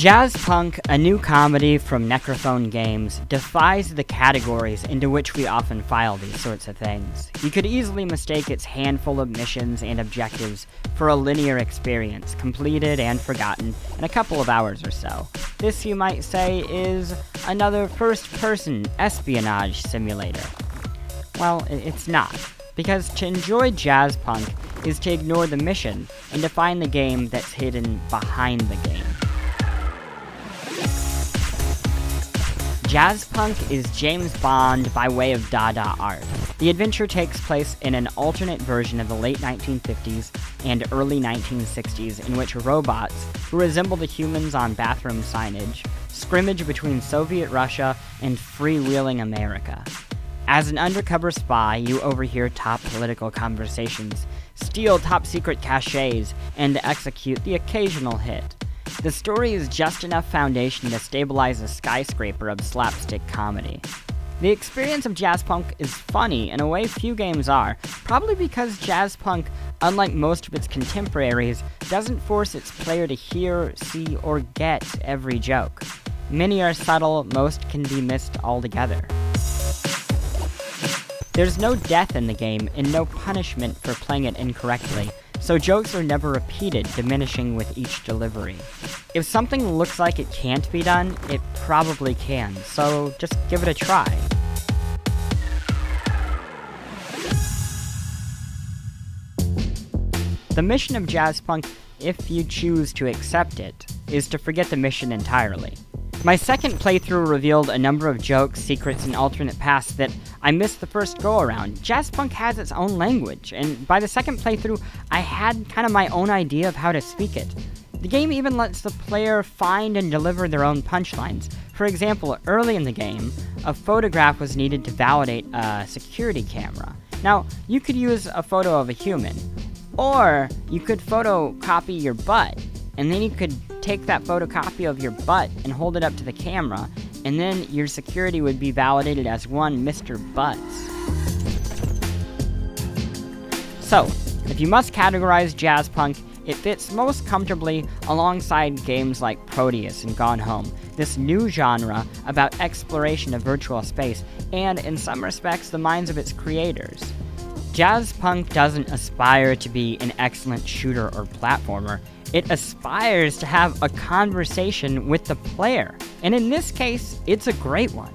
Jazzpunk, a new comedy from Necrophone Games, defies the categories into which we often file these sorts of things. You could easily mistake its handful of missions and objectives for a linear experience, completed and forgotten in a couple of hours or so. This, you might say, is another first-person espionage simulator. Well, it's not, because to enjoy Jazzpunk is to ignore the mission and to find the game that's hidden behind the game. Jazzpunk is James Bond by way of Dada art. The adventure takes place in an alternate version of the late 1950s and early 1960s in which robots, who resemble the humans on bathroom signage, scrimmage between Soviet Russia and freewheeling America. As an undercover spy, you overhear top political conversations, steal top-secret caches, and execute the occasional hit. The story is just enough foundation to stabilize a skyscraper of slapstick comedy. The experience of Jazzpunk is funny in a way few games are, probably because Jazzpunk, unlike most of its contemporaries, doesn't force its player to hear, see, or get every joke. Many are subtle, most can be missed altogether. There's no death in the game and no punishment for playing it incorrectly, so jokes are never repeated, diminishing with each delivery. If something looks like it can't be done, it probably can, so just give it a try. The mission of Jazzpunk, if you choose to accept it, is to forget the mission entirely. My second playthrough revealed a number of jokes, secrets, and alternate paths that I missed the first go-around. Jazzpunk has its own language, and by the second playthrough, I had kind of my own idea of how to speak it. The game even lets the player find and deliver their own punchlines. For example, early in the game, a photograph was needed to validate a security camera. Now, you could use a photo of a human, or you could photocopy your butt, and then you could take that photocopy of your butt and hold it up to the camera, and then your security would be validated as one Mr. Butts. So, if you must categorize Jazzpunk, it fits most comfortably alongside games like Proteus and Gone Home, this new genre about exploration of virtual space, and in some respects, the minds of its creators. Jazzpunk doesn't aspire to be an excellent shooter or platformer. It aspires to have a conversation with the player, and in this case, it's a great one.